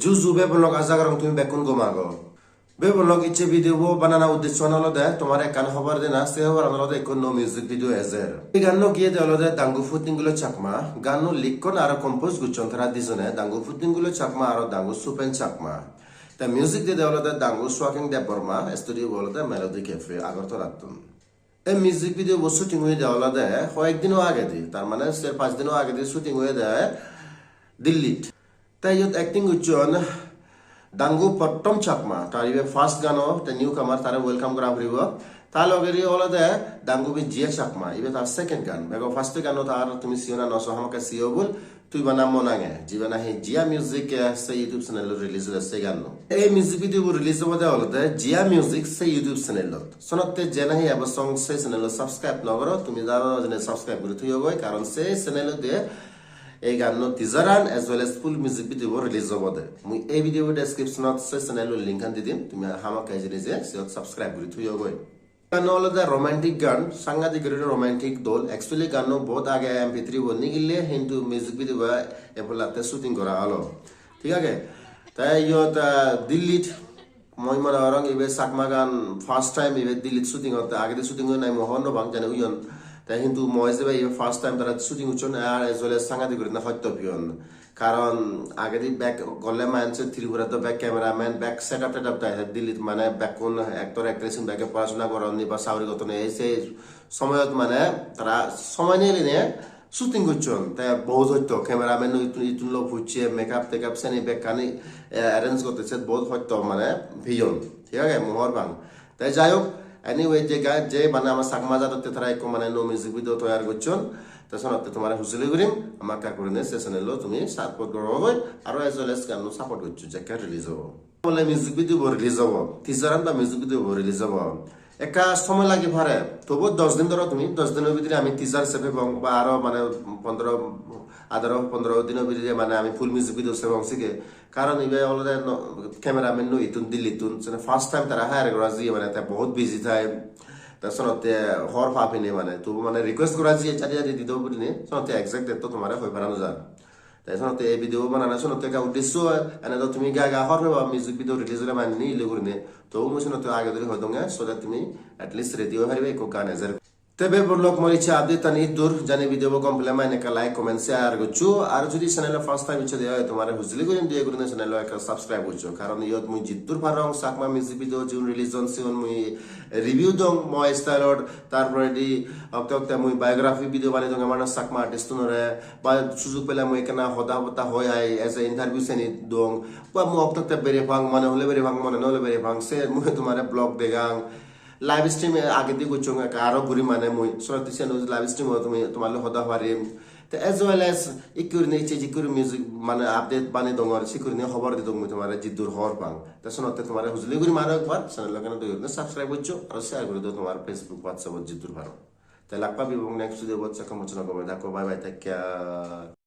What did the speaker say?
Juzu bebolog azagarong তুমি বেকুন গোমাগো bebolog ইচ্ছে video বানানা উদ্দেশ্য হলো দে তোমার কান খবর দেনা সে খবর হলো দে কোন মিউজিক ভিডিও এজের এই গান গিয়ে দেলো দে দাঙ্গু ফুটিং গুলো চাকমা গান লিখন আর কম্পোজ গুছন তারা দিজনে দাঙ্গু ফুটিং গুলো চাকমা আর দাঙ্গু সুপেন চাকমা তা মিউজিক দিয়ে দেলো দে দাঙ্গু সোয়াকিং দে বর্মা স্টুডিও বলো দে মেলোডি ক্যাফে আগরতলাতুন এই মিউজিক ভিডিও শুটিং হয়ে দেওয়া দে কয়েকদিনও আগে দি তার মানে 4-5 দিনও আগে দি শুটিং হয়ে দেয় দিল্লিত তাই ইয়ত অ্যাক্টিং উচ্চন দাঙ্গু পট্টম চাকমা তার ইবে ফার্স্ট গানো তে নিউ কামার তারে ওয়েলকাম করা হইব তার লগেরি হলো দে দাঙ্গু বি জিয়া চাকমা ইবে তার সেকেন্ড গান বেগো ফার্স্ট গানো তার তুমি সিওনা নসো হামকে সিও বল তুই বানা মনাগে জীবনা হে জিয়া মিউজিক সে ইউটিউব চ্যানেল রিলিজ হইছে গান এই মিউজিক ভিডিও রিলিজ হবদে হলো দে জিয়া মিউজিক সে ইউটিউব চ্যানেল সনতে জেনা হে আবার সং সে চ্যানেল সাবস্ক্রাইব নগরো তুমি জানো জেনে সাবস্ক্রাইব করে তুইও গই কারণ সে চ্যানেল দে এই গান টিজার এজ ওয়েল এজ ফুল মিউজিক ভিডিও রিলিজ হবদে মুই এই ভিডিও ডেসক্রিপশনত সে চ্যানেলের লিংক আন দিম তুমি হামাকে জেনে যে সাবস্ক্রাইব করে তুইও গই গান হলো দে রোমান্টিক গান সাংঘাতিক রোমান্টিক দোল অ্যাকচুয়ালি গান বহুত আগে MP3 বনি গিলে কিন্তু মিউজিক ভিডিও এপলাতে শুটিং করা হলো ঠিক আছে তাই ইয়ত দিল্লিত মই মনে রং ইবে চাকমা গান ফার্স্ট টাইম ইবে দিল্লিত শুটিং হতে আগে শুটিং নাই মহন বাং জানে উয়ন তাই কিন্তু মই যে ভাই ফার্স্ট টাইম তারা শুটিং উচ্চন আর এজ ওয়েল এজ সাংঘাতিক না সত্য পিয়ন কারণ আগে দি ব্যাক গলে মানছে ত্রিপুরা তো ব্যাক ক্যামেরাম্যান ব্যাক সেটআপ টেটআপ তাই দিল্লিত মানে ব্যাক কোন অ্যাক্টর অ্যাক্ট্রেস ব্যাকে পড়াশোনা করনি বা সাউরিগত নেই সেই সময়ত মানে তারা সময় নিয়ে নিয়ে শুটিং করছেন তাই বহুত হয়তো ক্যামেরাম্যান ইতুন লোক হচ্ছে মেকআপ টেকআপ সেনি ব্যাক কানি অ্যারেঞ্জ করতেছে বহুত হয়তো মানে ভিজন ঠিক আছে মোহর বাং তাই যাই হোক এনিওয়ে যে মানে আমার চাকমা জাততে তারা এক মানে নো মিউজিক ভিডিও তৈরি করছেন তাছাড়া তোমার হুজুলি করিম আমার কাকুরিনে সে চ্যানেল তুমি সাপোর্ট করবো আর এজ ওয়েল এজ গান সাপোর্ট করছো যে রিলিজ হবো বলে মিউজিক ভিডিও রিলিজ হবো টিজার বা মিউজিক ভিডিও রিলিজ হবো একটা সময় লাগে ভারে তবু 10 দিন ধরো তুমি 10 দিনের ভিতরে আমি টিজার সেভে বা আরো মানে 15 দিনের ভিতরে মানে আমি ফুল মিউজিক ভিডিও সেভ শিখে কারণ ইবে অলরেডি ক্যামেরাম্যান নো ইতুন দিল্লিতুন ফার্স্ট টাইম তারা হায়ার করা দিয়ে মানে বহুত বিজি থাকে তাছাড়াতে হর পাপিনি মানে তবু মানে রিকোয়েস্ট করা দিয়ে চারি চারি দিতেও বলিনি শোনাতে এক্সাক্ট ডেট তো তোমার হয়ে বানানো যায় তাই শোনাতে এই ভিডিও বানানো শোনাতে একটা উদ্দেশ্য এনে তো তুমি গা হর হবা মিউজিক ভিডিও রিলিজ হলে মানে নিলে করিনি তবু মই শোনাতে আগে ধরে হয়তো সো দ্যাট তুমি অ্যাটলিস্ট রেডিও হারিবে এক গান এজার তবে বলক মই ইচ্ছা আপডেট তানি দূর জানি ভিডিও কমপ্লিট মানে একটা লাইক কমেন্ট শেয়ার করছো আর যদি চ্যানেল ফার্স্ট টাইম ইচ্ছা দেয় তোমার হুজলি করিম দিয়ে করিনে চ্যানেল একটা সাবস্ক্রাইব করছো কারণ ইয়ত মুই জিদ্দুর পারং চাকমা মিউজিক ভিডিও জুন রিলিজ অন সিওন মুই রিভিউ দং মই স্টাইলর তারপরে দি অক্তে মুই বায়োগ্রাফি ভিডিও বানাই দং আমার চাকমা আর্টিস্ট নরে বা সুযোগ পেলে মুই কেনা হদা হতা হয় আই এজ এ ইন্টারভিউ সেনি দং বা মু অক্তে বেরে ভাং মানে হলে বেরে ভাং মানে নহলে বেরে ভাং সে মুই তোমার ব্লগ দেগাং লাইভ স্ট্রিম আগে দিয়ে করছো আরো ঘুরি মানে মুই সরতি চ্যানেল লাইভ স্ট্রিম তুমি তোমার হদা পারিম তো এজ ওয়েল এজ ইকুরি ইচ্ছে জিকুরি মিউজিক মানে আপডেট বানি দং আর সিকুরি নিয়ে খবর দি দং মুই তোমার জিদ্দুর হর পাং তা শোনাতে তোমার হুজলি গুরি মারো একবার চ্যানেল কেন তো সাবস্ক্রাইব করছো আর শেয়ার করে দাও তোমার ফেসবুক হোয়াটসঅ্যাপ জিদ্দুর ভালো তাই লাগবা এবং নেক্সট ভিডিও বাচ্চা কামচনা করবে দেখো বাই বাই টেক কেয়ার